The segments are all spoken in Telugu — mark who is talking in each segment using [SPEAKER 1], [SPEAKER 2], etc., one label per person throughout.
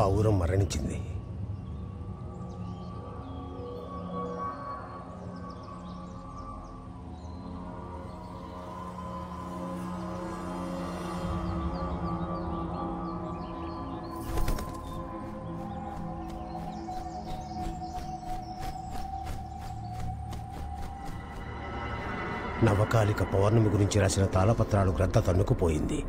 [SPEAKER 1] పావురం మరణించింది. నవకాలిక పౌర్ణమి గురించి రాసిన తాళపత్రాలు గ్రంథ తన్నుకుపోయింది.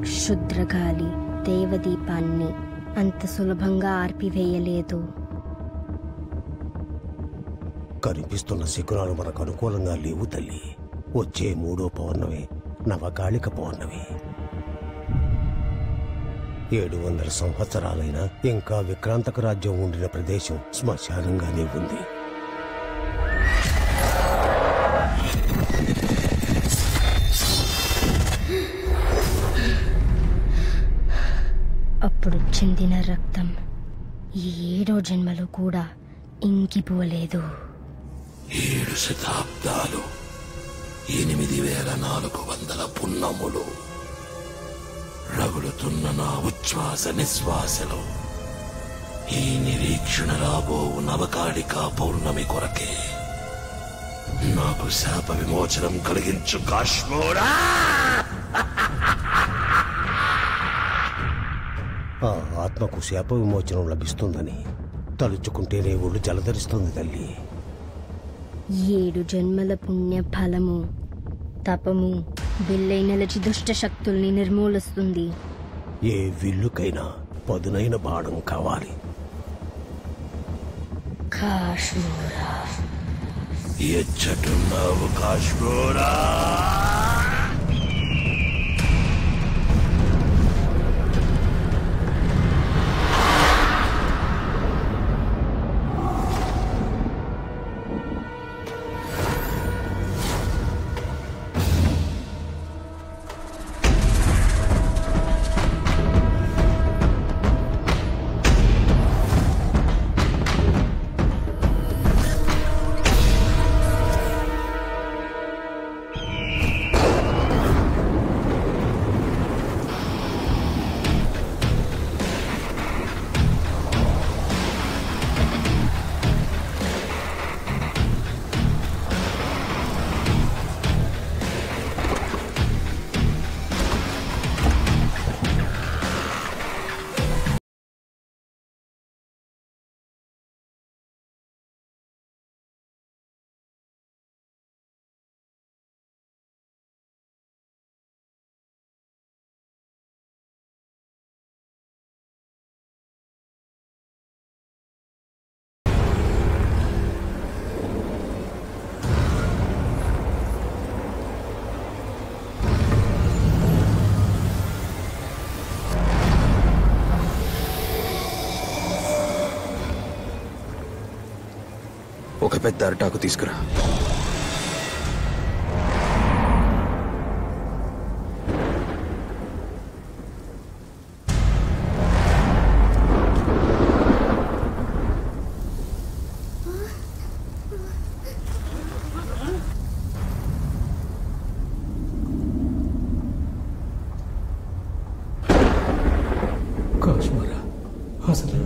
[SPEAKER 2] క్షుద్రగాలి దేవదీపాన్ని అంత సులభంగా ఆర్పివేయలేదు.
[SPEAKER 1] కనిపిస్తున్న శకునాలు మనకు అనుకూలంగా లేవు తల్లి. వచ్చే 3వ పౌర్ణమి నవకాళిక పౌర్ణమి. 700 సంవత్సరాలైనా ఇంకా విక్రాంతక రాజ్యం ఉండిన ప్రదేశం శ్మశానంగానే ఉంది.
[SPEAKER 2] అప్పుడు చెందిన రక్తం ఈ 7వ జన్మలో కూడా ఇంకిపోలేదు.
[SPEAKER 3] 7 శతాబ్దాలు, 8400 పున్నములు రగులుతున్న నా ఉచ్ఛ్వాస నిశ్వాసలో ఈ నిరీక్షణ రాబో నవకాళిక పౌర్ణమి కొరకే. నాకు శాప విమోచనం కలిగించు కాశ్మోరా.
[SPEAKER 1] ఆ ఆత్మకు శాప విమోచనం లభిస్తుందని తలుచుకుంటేనే ఒళ్ళు జలధరిస్తుంది తల్లి.
[SPEAKER 2] 7 జన్మల పుణ్య ఫలము తపము బిల్లై నిలచి దుష్ట శక్తుల్ని నిర్మూలిస్తుంది.
[SPEAKER 1] ఏ విల్లుకైనా పదునైన బాణం కావాలి.
[SPEAKER 2] కాశ్మోరా,
[SPEAKER 3] ఎచ్చటున్నావు కాశ్మోరా?
[SPEAKER 4] ఒక పెద్ద అరటాకు తీసుకురా.
[SPEAKER 5] కాశ్మోరా అసలు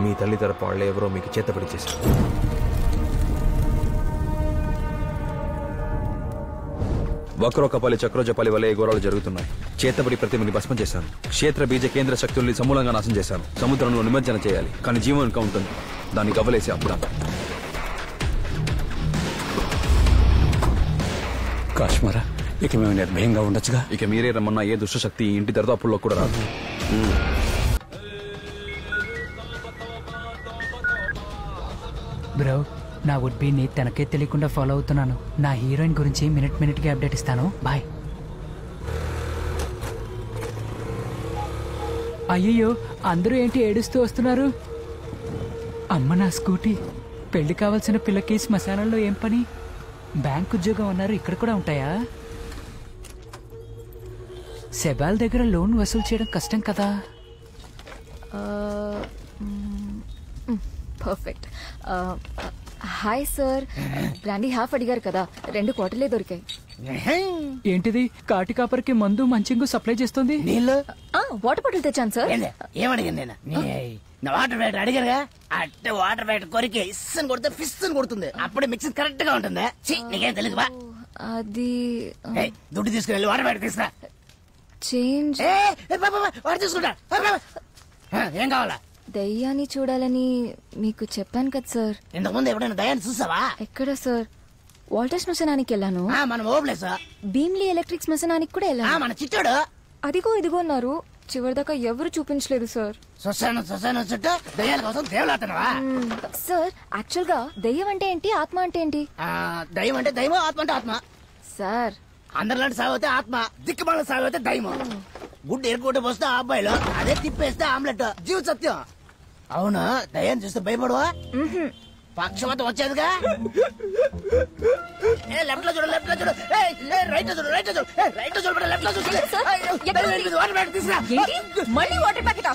[SPEAKER 4] మీ తల్లి తరపు వాళ్ళే ఎవరో మీకు చేతపడి చేశారు. వక్రోకపల్లి చక్రోజపల్లి వలె ఘోరాలు జరుగుతున్నాయి. చేతబడి ప్రతిమని భస్మం చేశాను. క్షేత్ర బీజ కేంద్ర శక్తుల్ని సమూలంగా నాశనం చేశాను. సముద్రంలో నిమజ్జనం చేయాలి, కానీ జీవం ఇంకా ఉంటుంది. దాన్ని గవ్వలేసి అప్పుడు
[SPEAKER 5] కాశ్మీరా, ఇక మేము నిర్భయంగా ఉండొచ్చుగా.
[SPEAKER 4] ఇక మీరే రమ్మన్నా ఏ దుష్టశక్తి ఇంటి దరిదాపుల్లో కూడా రాదు.
[SPEAKER 6] బ్రో, నా వుడ్ బీని తనకే తెలియకుండా ఫాలో అవుతున్నాను. నా హీరోయిన్ గురించి మినిట్ కి అప్డేట్ ఇస్తాను. బాయ్. అయ్యయ్యో, అందరూ ఏంటి ఏడుస్తూ వస్తున్నారు? అమ్మ నా స్కూటీ. పెళ్లి కావాల్సిన పిల్లకి శ్మశానంలో ఏం పని? బ్యాంక్ ఉద్యోగం అన్నారు, ఇక్కడ కూడా ఉంటాయా? సెబాల్ దగ్గర లోన్ వసూలు చేయడం కష్టం కదా.
[SPEAKER 7] Perfect. Hi sir, brandy half అడిగారు కదా, 2 క్వార్టర్లే దొరికాయి.
[SPEAKER 6] ఏంటిది? కాటి కాపరికి మందు మంచింగు సప్లై చేస్తుంది.
[SPEAKER 7] వాటర్ బాటిల్ తెచ్చాను సార్.
[SPEAKER 8] ఏమడిగాను నేను? నా వాటర్ బ్యాటర్ అడిగారుగా, అట్టే వాటర్ బ్యాటర్ కొరికి ఇస్సని కొడితే ఫిస్ అని కొడుతుంది. అప్పుడే మిక్సింగ్ కరెక్ట్ గా ఉంటుంది. నీకేం తెలియదు బా.
[SPEAKER 7] అది
[SPEAKER 8] దుడ్డు తీసుకుని వాటర్ బ్యాటర్ తీసుకురా.
[SPEAKER 7] చేంజ్
[SPEAKER 8] వాడు తీసుకుంటా. ఏం కావాలా?
[SPEAKER 7] దయ్యాన్ని చూడాలని మీకు చెప్పాను కదా సార్.
[SPEAKER 8] ఇంతకు ముందు ఎప్పుడైనా దయ్యాన్ని చూసావా?
[SPEAKER 7] ఎక్కడ సార్? వాల్టర్ శ్మశానానికి వెళ్ళాను.
[SPEAKER 8] మన ఓబ్లేస్.
[SPEAKER 7] భీమ్లీ ఎలక్ట్రిక్ శ్మశానానికి కూడా వెళ్ళాను.
[SPEAKER 8] మన చిట్టోడు
[SPEAKER 7] అదిగో ఇదిగో అన్నారు. చివరిదాకా ఎవరు చూపించలేదు సార్.
[SPEAKER 8] శ్మశానం చుట్టూ దయ్యాల కోసం దేవులాడుతున్నావా?
[SPEAKER 7] సార్, యాక్చువల్ గా దయ్యం అంటే ఏంటి, ఆత్మ అంటే ఏంటి?
[SPEAKER 8] దయ్యం అంటే దయ్యం, ఆత్మ అంటే ఆత్మ.
[SPEAKER 7] సార్,
[SPEAKER 8] అందరిలాంటి సాగితే ఆత్మ, దిక్కుమాల సాగితే దయ్యం. గుడ్డు ఎరుకుంటే పోస్తే ఆ అబ్బాయిలు, అదే తిప్పేస్తే ఆమ్లెట్. జీవ సత్యం. అవునా? దయ్యాన్ని చూస్తే భయపడవా? పక్షపాతం వచ్చేదిగా. లెఫ్ట్ లో చూడు, లెఫ్ట్ లో చూడు, రైట్ లో చూడు, రైట్ లో చూడు, రైట్ లో చూడు, లెఫ్ట్ లో చూడు.
[SPEAKER 7] మళ్ళీ వాటర్ ప్యాకెట్